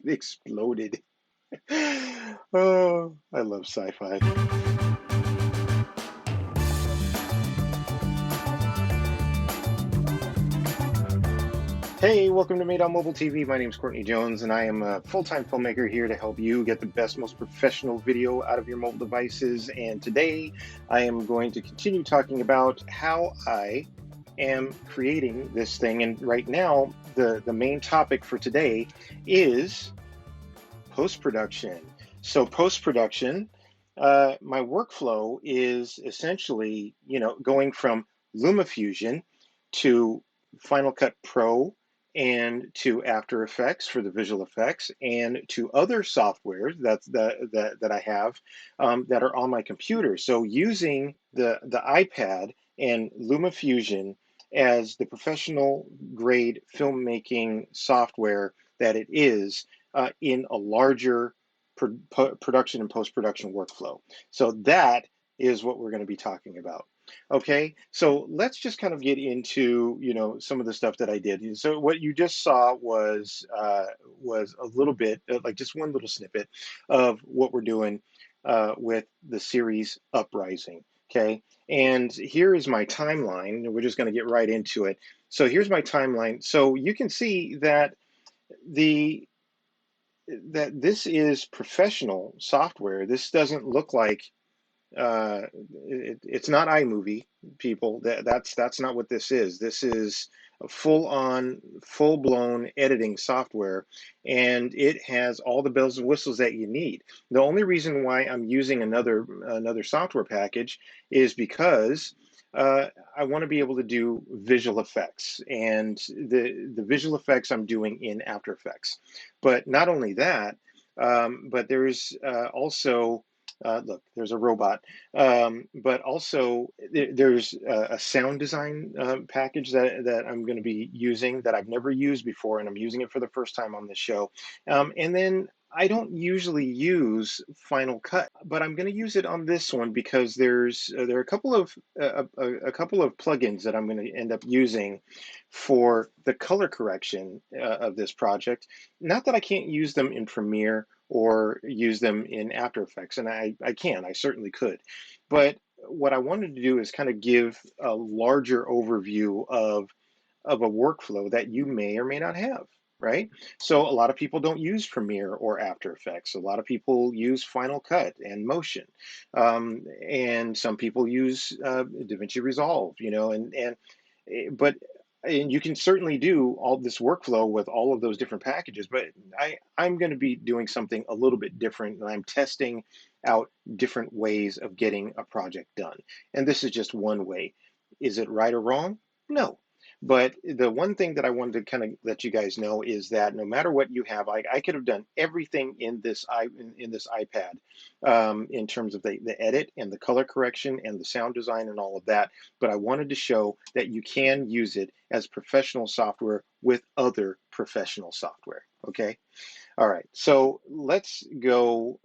exploded. Oh, I love sci-fi. Hey, welcome to Made on Mobile TV. My name is Courtney Jones, and I am a full-time filmmaker here to help you get the best, most professional video out of your mobile devices. And today, I am going to continue talking about how I am creating this thing. And right now, the main topic for today is post-production. So post-production, my workflow is essentially, going from LumaFusion to Final Cut Pro and to After Effects for the visual effects and to other softwares that I have that are on my computer. So using the iPad and LumaFusion as the professional grade filmmaking software that it is, in a larger production and post-production workflow. So that is what we're going to be talking about. Okay, so let's just kind of get into some of the stuff that I did. So what you just saw was a little bit like just one little snippet of what we're doing with the series Uprising. Okay, and here is my timeline. We're just going to get right into it. So here's my timeline. So you can see that the this is professional software. This doesn't look like it's not iMovie, people. That's not what this is. This is a full-on, full-blown editing software, and it has all the bells and whistles that you need. The only reason why I'm using another software package is because I want to be able to do visual effects, and the visual effects I'm doing in After Effects. But not only that, but there's also look, there's a robot, but also there's a sound design package that I'm going to be using that I've never used before, and I'm using it for the first time on this show. And then I don't usually use Final Cut, but I'm going to use it on this one because there are a couple of plugins that I'm going to end up using for the color correction of this project. Not that I can't use them in Premiere or use them in After Effects, and I certainly could. But what I wanted to do is kind of give a larger overview of a workflow that you may or may not have, right? So a lot of people don't use Premiere or After Effects. A lot of people use Final Cut and Motion, and some people use DaVinci Resolve, but and you can certainly do all this workflow with all of those different packages, but I'm going to be doing something a little bit different, and I'm testing out different ways of getting a project done. And this is just one way. Is it right or wrong? No. But the one thing that I wanted to kind of let you guys know is that no matter what you have, I could have done everything in this iPad, in terms of the edit and the color correction and the sound design and all of that. But I wanted to show that you can use it as professional software with other professional software. Okay. All right, so let's go.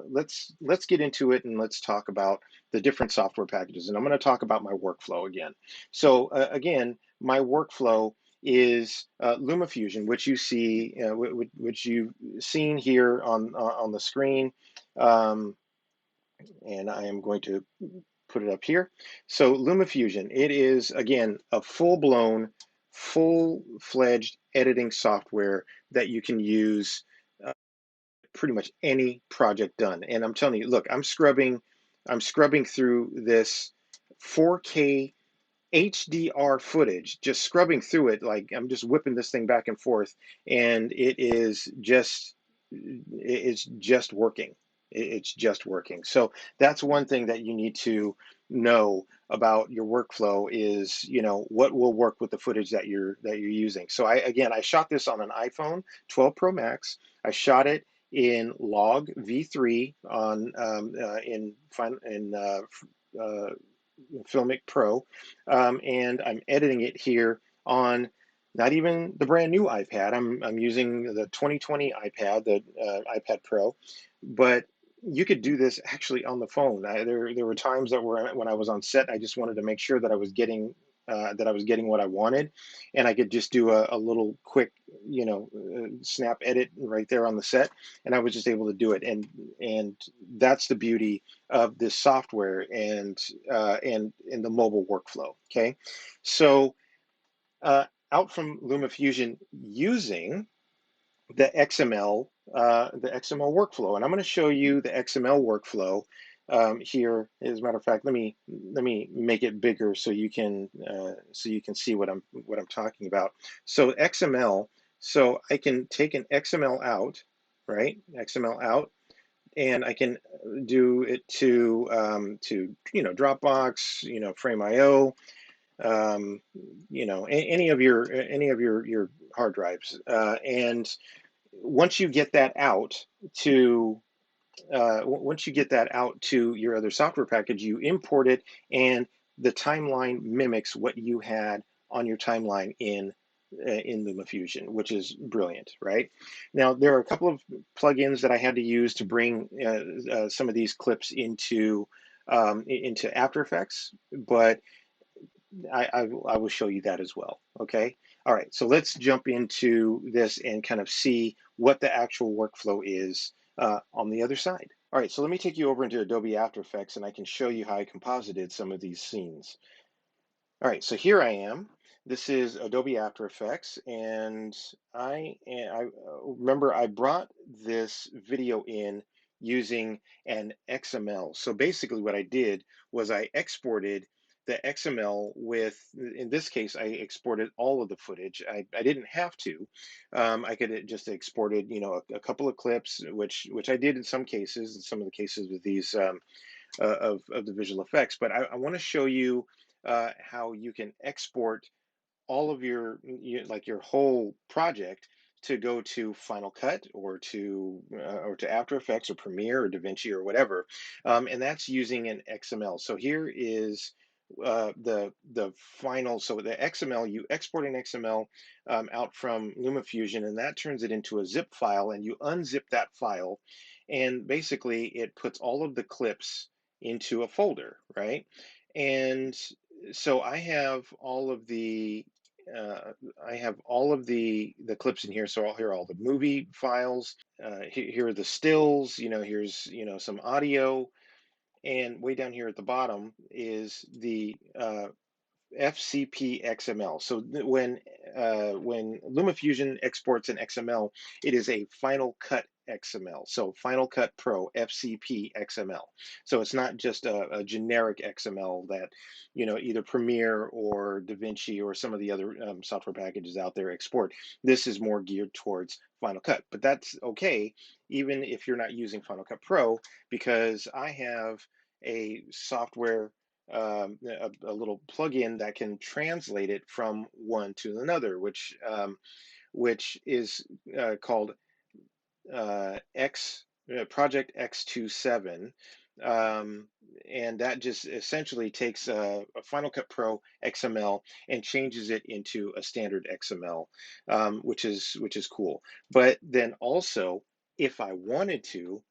Let's get into it, and let's talk about the different software packages. And I'm going to talk about my workflow again. So again, my workflow is LumaFusion, which you see, which you've seen here on the screen, um, and I am going to put it up here. So LumaFusion, it is again a full-blown, full-fledged editing software that you can use pretty much any project done. And I'm telling you, look, I'm scrubbing through this 4K HDR footage, just scrubbing through it, like I'm just whipping this thing back and forth, and it's just working. It's just working. So that's one thing that you need to know about your workflow is, what will work with the footage that you're using. So I shot this on an iPhone 12 Pro Max. I shot it in log V3 on uh, Filmic Pro, and I'm editing it here on not even the brand new iPad. I'm using the 2020 iPad, the iPad Pro, but you could do this actually on the phone. There were times that when I was on set, I just wanted to make sure that I was getting that I was getting what I wanted, and I could just do a little quick, snap edit right there on the set, and I was just able to do it. And that's the beauty of this software and in the mobile workflow. Okay, so out from LumaFusion using the XML workflow, and I'm going to show you the XML workflow here. As a matter of fact, let me make it bigger so you can see what I'm talking about. So XML, so I can take an XML out, right? XML out, and I can do it to Dropbox, Frame.io, any of your hard drives, and once you get that out to once you get that out to your other software package, you import it, and the timeline mimics what you had on your timeline in LumaFusion, which is brilliant, right? Now, there are a couple of plugins that I had to use to bring some of these clips into After Effects, but I will show you that as well. Okay. All right. So let's jump into this and kind of see what the actual workflow is on the other side. All right. So let me take you over into Adobe After Effects, and I can show you how I composited some of these scenes. All right, so here I am. This is Adobe After Effects, and I remember I brought this video in using an XML. So basically what I did was I exported the XML with, in this case, I exported all of the footage. I didn't have to. I could have just exported, a couple of clips, which I did in some cases, in some of the cases with these of the visual effects. But I want to show you how you can export all of like your whole project to go to Final Cut or to After Effects or Premiere or DaVinci or whatever, and that's using an XML. So here is the final. So the XML, you export an XML out from LumaFusion, and that turns it into a zip file, and you unzip that file, and basically it puts all of the clips into a folder, right? And so I have all of the clips in here. So I'll hear all the movie files. Here are the stills. Here's some audio, and way down here at the bottom is the FCP XML. So when LumaFusion exports an XML, it is a Final Cut XML. So Final Cut Pro FCP XML. So it's not just a generic XML that either Premiere or DaVinci or some of the other software packages out there export. This is more geared towards Final Cut, but that's okay even if you're not using Final Cut Pro, because I have a software, a little plugin that can translate it from one to another, which is called X Project X27, um, and that just essentially takes a Final Cut Pro XML and changes it into a standard XML, which is cool. But then also, if I wanted to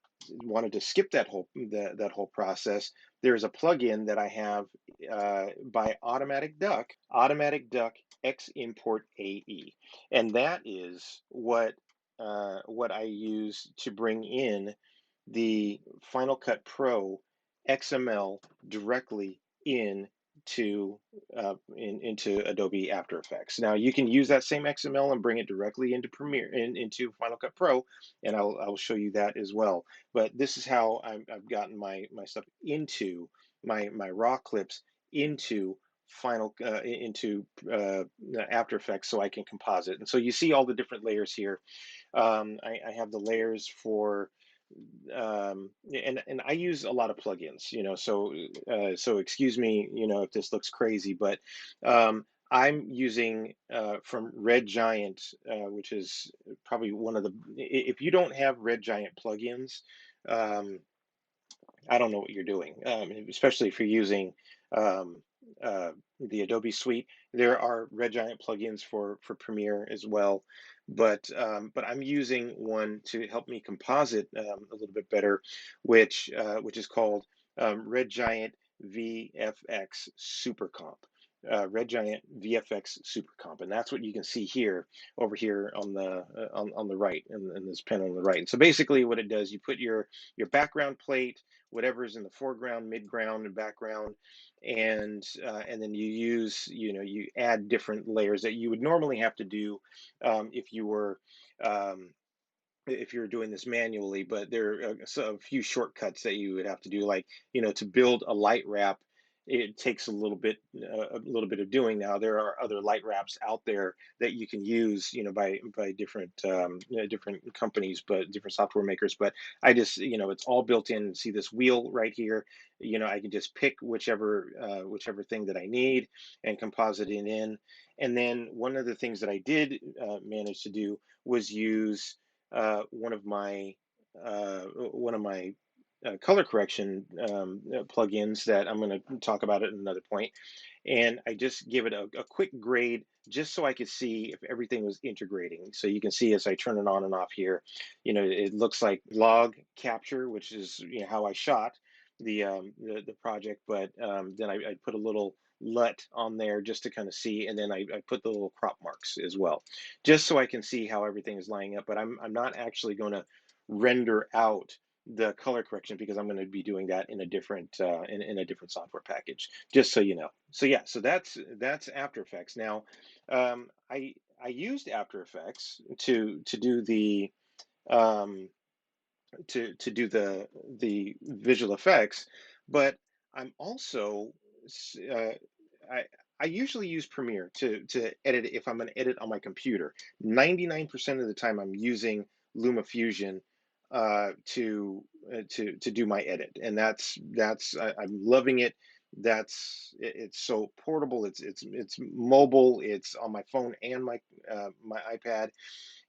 skip that whole process, there's a plugin that I have by Automatic Duck X Import AE, and that is what I use to bring in the Final Cut Pro XML directly into Adobe After Effects. Now you can use that same XML and bring it directly into into Final Cut Pro, and I'll show you that as well. But this is how I've gotten my stuff into my raw clips into into After Effects, so I can composite. And so you see all the different layers here. I have the layers for and I use a lot of plugins, so excuse me, if this looks crazy, but I'm using from Red Giant, which is probably one of the, if you don't have Red Giant plugins, um, I don't know what you're doing, especially if you're using um, the Adobe Suite. There are Red Giant plugins for Premiere as well, but I'm using one to help me composite a little bit better, which is called Red Giant VFX Super Comp. Red Giant VFX Super Comp, and that's what you can see here over here on the on the right, in this panel on the right. And so basically, what it does, you put your background plate, whatever is in the foreground, midground, and background, and then you use, you add different layers that you would normally have to do if you were um, if you're doing this manually, but there are a few shortcuts that you would have to do, like, to build a light wrap. It takes a little bit of doing. Now there are other light wraps out there that you can use, by different different companies, but different software makers. But I just, it's all built in. See this wheel right here? I can just pick whichever thing that I need and composite it in. And then one of the things that I did manage to do was use one of my color correction plugins that I'm going to talk about at another point. And I just give it a quick grade just so I could see if everything was integrating. So you can see as I turn it on and off here, it looks like log capture, which is, how I shot the project. But then I put a little LUT on there just to kind of see, and then I put the little crop marks as well, just so I can see how everything is lining up. But I'm not actually going to render out the color correction because I'm going to be doing that in a different in a different software package, just so you know. So yeah, so that's After Effects. Now, I used After Effects to do the um, to do the visual effects, but I'm also uh, I I usually use Premiere to edit if I'm going to edit on my computer. 99% of the time, I'm using LumaFusion to do my edit, and I'm loving it. It's so portable. It's mobile. It's on my phone and my iPad,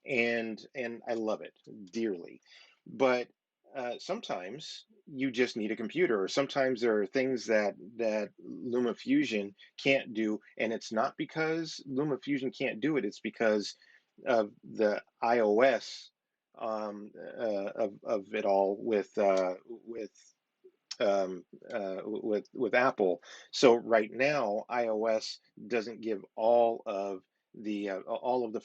and I love it dearly. But sometimes you just need a computer, or sometimes there are things that LumaFusion can't do, and it's not because LumaFusion can't do it. It's because of the iOS of it all with Apple. So right now, iOS doesn't give all of the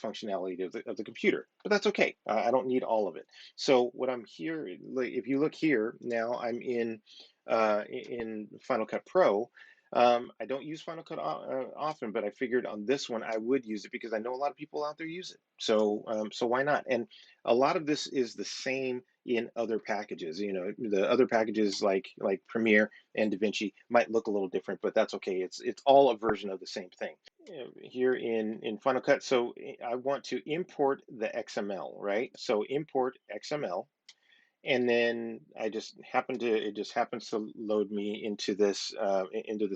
functionality of the computer, but that's okay. I don't need all of it. So what I'm here, like, if you look here now, I'm in Final Cut Pro. I don't use Final Cut often, but I figured on this one I would use it because I know a lot of people out there use it. So why not? And a lot of this is the same in other packages. The other packages like Premiere and DaVinci might look a little different, but that's okay. It's all a version of the same thing. Here in Final Cut, so I want to import the XML, right? So import XML, and then it just happens to load me into this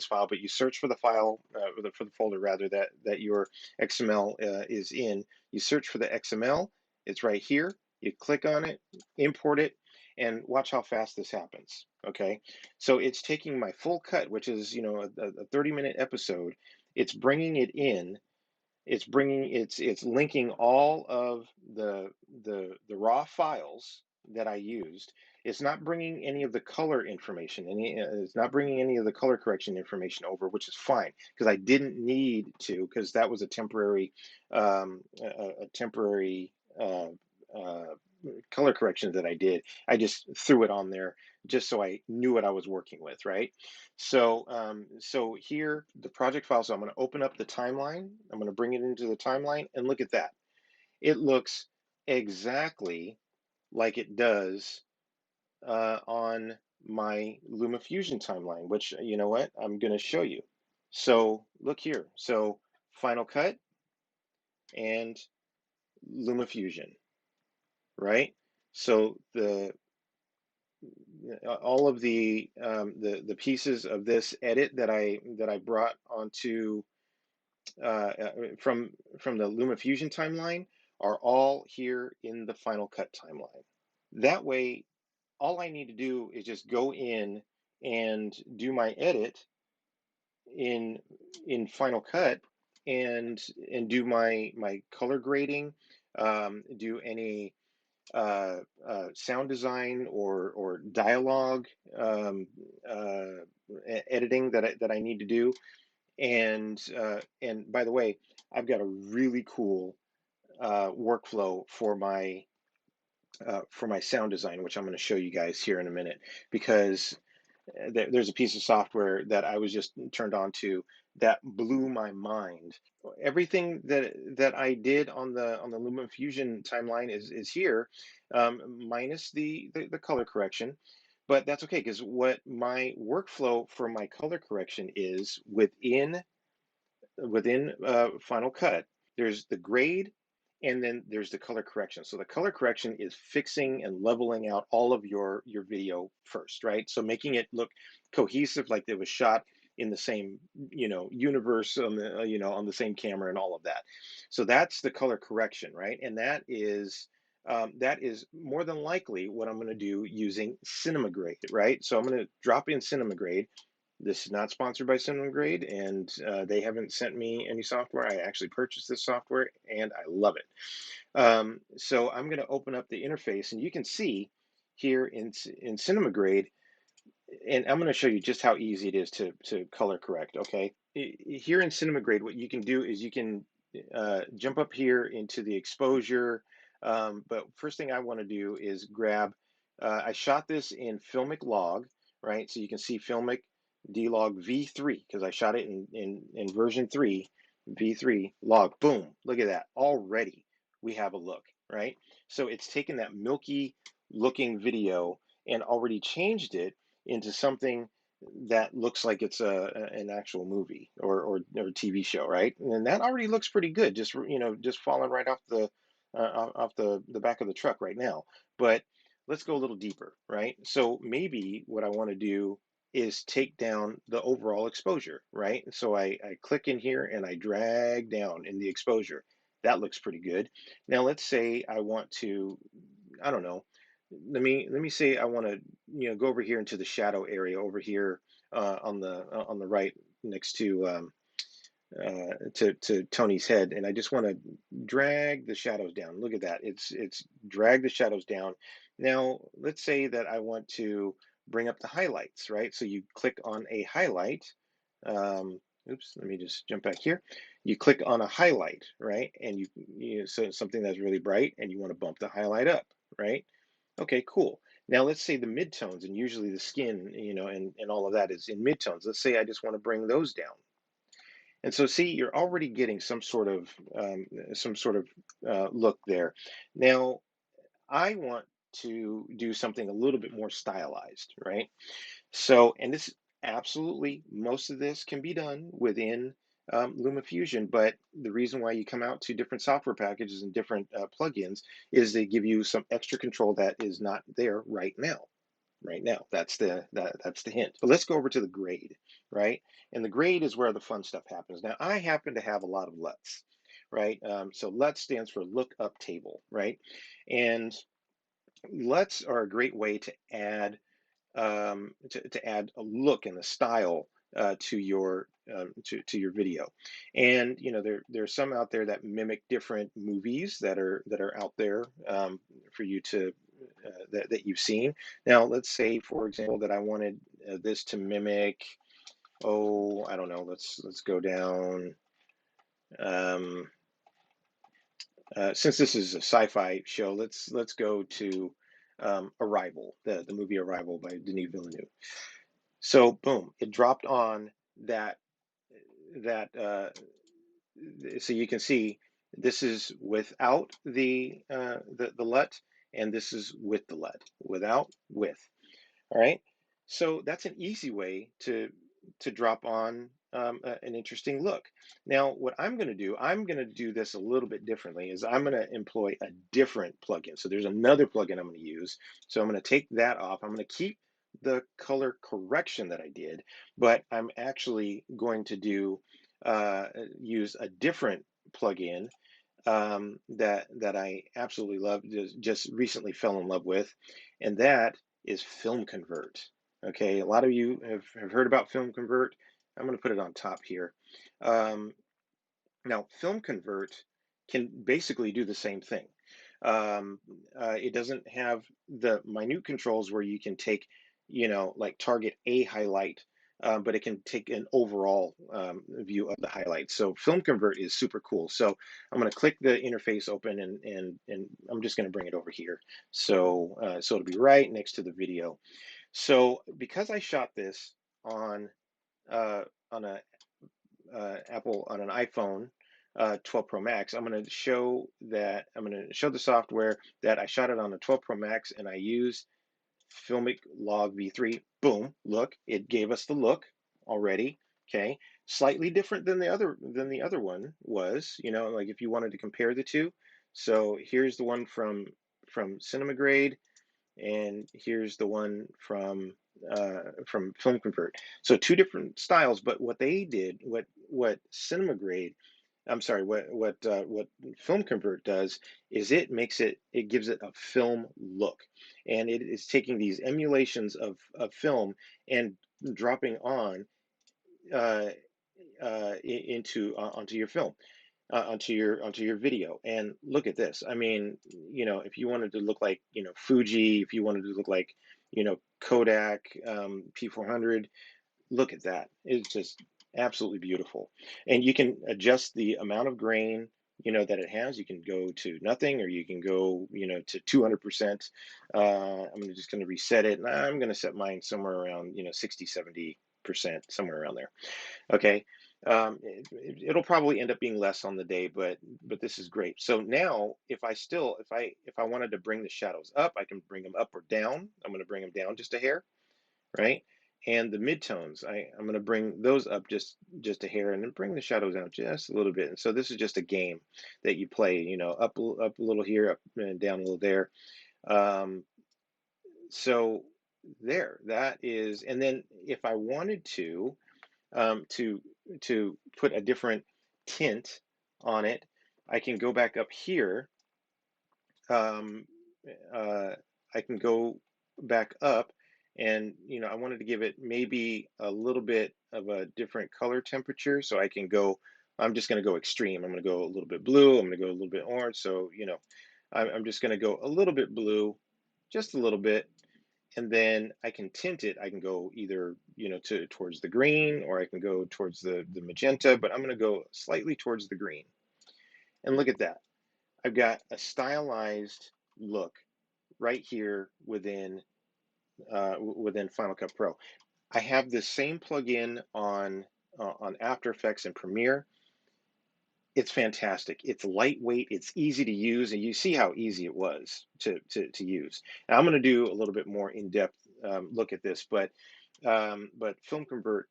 file. But you search for the file, for the folder rather, that your XML is in. You search for the XML. It's right here. You click on it, import it, and watch how fast this happens. Okay, so it's taking my full cut, which is, a 30-minute episode. It's bringing it in. It's linking all of the raw files that I used. It's not bringing any of the color information. It's not bringing any of the color correction information over, which is fine because I didn't need to, because that was a temporary color correction that I did. I just threw it on there just so I knew what I was working with, right? So here, the project file. So I'm going to open up the timeline. I'm going to bring it into the timeline, and look at that. It looks exactly like it does on my LumaFusion timeline, which, you know what, I'm going to show you. So look here. So Final Cut and LumaFusion, right? So all of the pieces of this edit that I brought onto from the LumaFusion timeline are all here in the Final Cut timeline. That way, all I need to do is just go in and do my edit in Final Cut, and do my color grading, do any sound design or dialogue editing that I need to do, And by the way, I've got a really cool workflow for my sound design, which I'm going to show you guys here in a minute, because there's a piece of software that I was just turned on to that blew my mind. Everything that I did on the LumaFusion timeline is here, minus the color correction, but that's okay because what my workflow for my color correction is within Final Cut, there's the grade and then there's the color correction. So the color correction is fixing and leveling out all of your video first, right? So making it look cohesive, like it was shot in the same, universe on the, on the same camera and all of that. So that's the color correction, right? And that is more than likely what I'm going to do using Cinema Grade, right? So I'm going to drop in Cinema Grade. This is not sponsored by Cinema Grade, and they haven't sent me any software. I actually purchased this software, and I love it. So I'm going to open up the interface, and you can see here in Cinema Grade, and I'm going to show you just how easy it is to color correct. Okay, here in Cinema Grade, what you can do is you can jump up here into the exposure. But first thing I want to do is grab. I shot this in Filmic Log, right? So you can see Filmic D-Log V3 because I shot it in version 3, V3 log. Boom! Look at that. Already we have a look, right? So it's taken that milky looking video and already changed it into something that looks like it's an actual movie or TV show, right? And that already looks pretty good, just just falling right off the back of the truck right now. But let's go a little deeper, right? So maybe what I want to do is take down the overall exposure, right? So I click in here and I drag down in the exposure. That looks pretty good. Now let's say I want to, I don't know, let me say I want to go over here into the shadow area over here on the right next to Tony's head, and I just want to drag the shadows down. Look at that. It's drag the shadows down. Now let's say that I want to bring up the highlights, right? So you click on a highlight. Oops, let me just jump back here. You click on a highlight, right? And so something that's really bright, and you want to bump the highlight up, right? Okay, cool. Now let's say the midtones, and usually the skin, and all of that is in midtones. Let's say I just want to bring those down. And so see, you're already getting some sort of look there. Now I want to do something a little bit more stylized, right? So, and this absolutely, most of this can be done within LumaFusion, but the reason why you come out to different software packages and different plugins is they give you some extra control that is not there right now. Right now, that's the hint. But let's go over to the grade, right? And the grade is where the fun stuff happens. Now, I happen to have a lot of LUTs, right? So LUT stands for look up table, right? And LUTs are a great way to add a look and a style to your video. And there's some out there that mimic different movies that are out there for you to that you've seen. Now let's say, for example, that I wanted this to mimic, oh, I don't know, let's go down. um, since this is a sci-fi show, let's go to Arrival, the movie Arrival by Denis Villeneuve. So boom, it dropped on that. So you can see this is without the LUT, and this is with the LUT, without, with. All right. So that's an easy way to drop on an interesting look. Now, what I'm going to do this a little bit differently. Is I'm going to employ a different plugin. So there's another plugin I'm going to use. So I'm going to take that off. I'm going to keep the color correction that I did, but I'm actually going to use a different plugin that I absolutely love, just recently fell in love with, and that is Filmconvert. Okay, a lot of you have heard about Filmconvert. I'm going to put it on top here. Um, Now, Filmconvert can basically do the same thing. It doesn't have the minute controls where you can take, like target a highlight but it can take an overall view of the highlights. So Film Convert is super cool. So I'm going to click the interface open, and I'm just going to bring it over here. So so it'll be right next to the video. So because I shot this on uh, on a Apple on an iPhone 12 Pro Max, I'm going to show the software that I shot it on a 12 Pro Max, and I used Filmic Log V3. Boom, look, it gave us the look already. Okay, slightly different than the other one was. Like if you wanted to compare the two. So here's the one from Cinema Grade, and here's the one from Film Convert. So two different styles, but what they did, what Cinema Grade, I'm sorry, what Film Convert does is it gives it a film look, and it is taking these emulations of film and dropping on uh, into onto your film, onto your video. And look at this. I mean, if you wanted to look like Fuji, if you wanted to look like Kodak P400, look at that. It's just absolutely beautiful. And you can adjust the amount of grain that it has. You can go to nothing, or you can go to 200%. I'm just going to reset it, and I'm going to set mine somewhere around 60, 70%, somewhere around there. Okay. It'll probably end up being less on the day, but this is great. So now, if I wanted to bring the shadows up, I can bring them up or down. I'm going to bring them down just a hair, right? And the midtones, I'm going to bring those up just a hair, and then bring the shadows out just a little bit. And so this is just a game that you play, up a little here, up and down a little there. Um, so there, that is. And then if I wanted to put a different tint on it, I can go back up here. Um, uh, I can go back up, and I wanted to give it maybe a little bit of a different color temperature, so I can go. I'm just going to go extreme. I'm going to go a little bit blue. I'm going to go a little bit orange. So I'm just going to go a little bit blue, just a little bit, and then I can tint it. I can go either towards the green, or I can go towards the magenta, but I'm going to go slightly towards the green. And look at that. I've got a stylized look right here within Final Cut Pro. I have this same plugin on After Effects and Premiere. It's fantastic. It's lightweight. It's easy to use, and you see how easy it was to use. Now, I'm going to do a little bit more in-depth look at this, but Film Convert,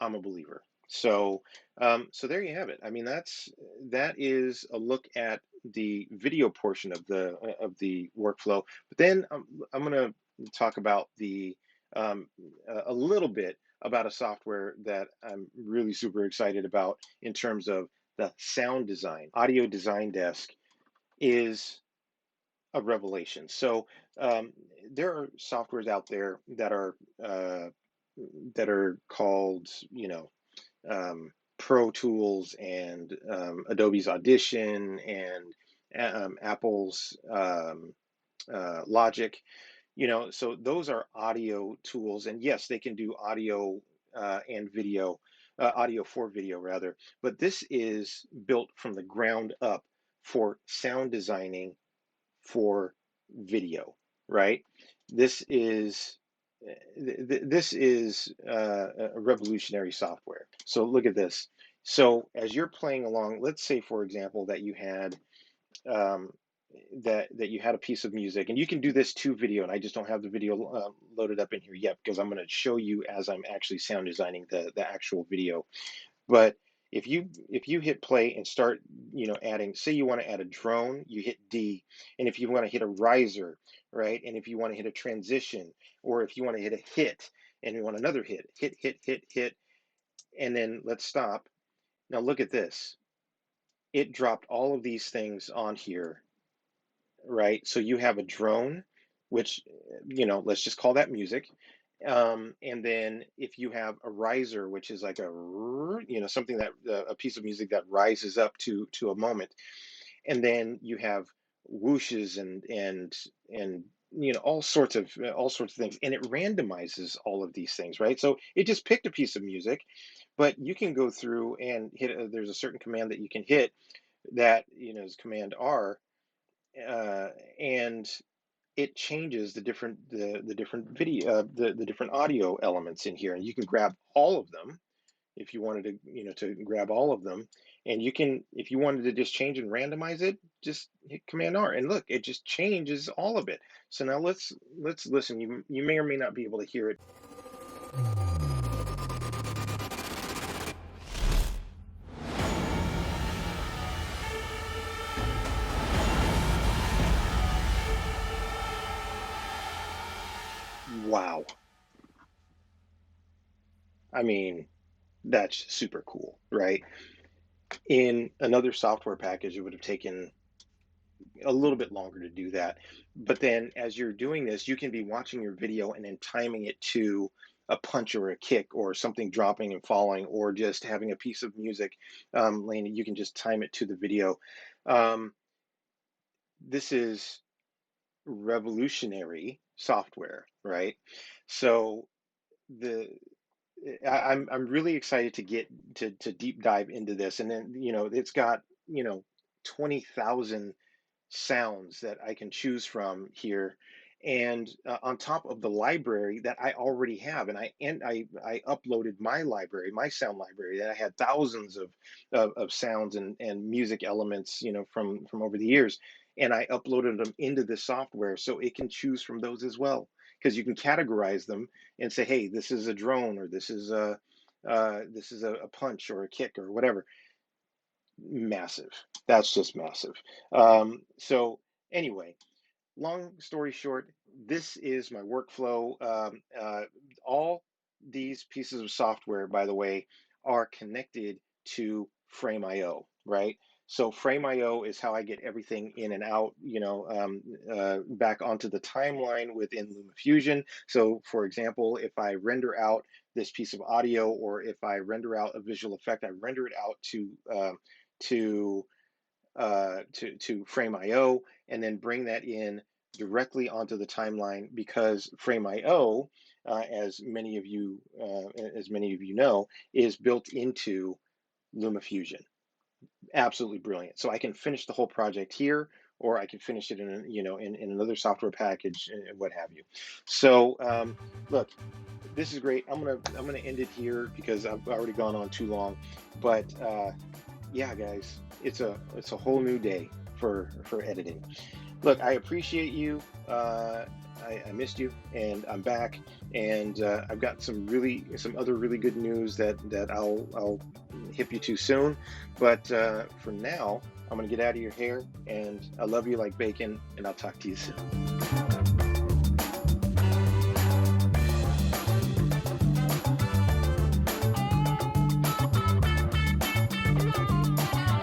I'm a believer. So there you have it. I mean, that is a look at the video portion of the workflow. But then I'm going to talk about a little bit about a software that I'm really super excited about in terms of the sound design. Audio Design Desk is a revelation. So um, there are softwares out there that are called, Pro Tools, and Adobe's Audition, and Apple's Logic. So those are audio tools, and yes, they can do audio and video, audio for video rather. But this is built from the ground up for sound designing for video, right? This is a revolutionary software. So look at this. So as you're playing along, let's say, for example, that um, you had a piece of music, and you can do this to video, and I just don't have the video loaded up in here yet, because I'm going to show you as I'm actually sound designing the actual video. But if you hit play and start, adding, say you want to add a drone, you hit D. And if you want to hit a riser, right? And if you want to hit a transition, or if you want to hit a hit and you want another hit, and then let's stop. Now look at this. It dropped all of these things on here, right? So you have a drone, which, let's just call that music. And then if you have a riser, which is like something that a piece of music that rises up to a moment, and then you have whooshes and all sorts of things, and it randomizes all of these things, right? So it just picked a piece of music, but you can go through and hit. There's a certain command that you can hit that is Command R, uh, and it changes the different video the different audio elements in here, and you can grab all of them if you wanted to to grab all of them, and you can, if you wanted to just change and randomize it, just hit Command R, and look, it just changes all of it. So now let's listen. You may or may not be able to hear it. Wow. I mean, that's super cool, right? In another software package, it would have taken a little bit longer to do that. But then as you're doing this, you can be watching your video and then timing it to a punch or a kick or something dropping and falling, or just having a piece of music landing. You can just time it to the video. Um, this is revolutionary software, right? So the I'm really excited to get to deep dive into this, and then it's got 20,000 sounds that I can choose from here, and on top of the library that I already have, and I uploaded my library, my sound library that I had thousands of sounds and music elements, from over the years, and I uploaded them into this software so it can choose from those as well, because you can categorize them and say, hey, this is a drone, or this is a punch or a kick or whatever. Massive. That's just massive. So anyway, long story short, this is my workflow. All these pieces of software, by the way, are connected to Frame.io, right? So Frame.io is how I get everything in and out, back onto the timeline within LumaFusion. So for example, if I render out this piece of audio, or if I render out a visual effect, I render it out to to Frame.io, and then bring that in directly onto the timeline, because Frame.io, as many of you know, is built into LumaFusion. Absolutely brilliant. So I can finish the whole project here, or I can finish it in another software package, and what have you. So look, this is great. I'm gonna end it here because I've already gone on too long, but yeah, guys, it's a whole new day for editing. Look, I appreciate you. I missed you, and I'm back, and I've got some other really good news that I'll hip you to soon. But for now, I'm gonna get out of your hair, and I love you like bacon, and I'll talk to you soon.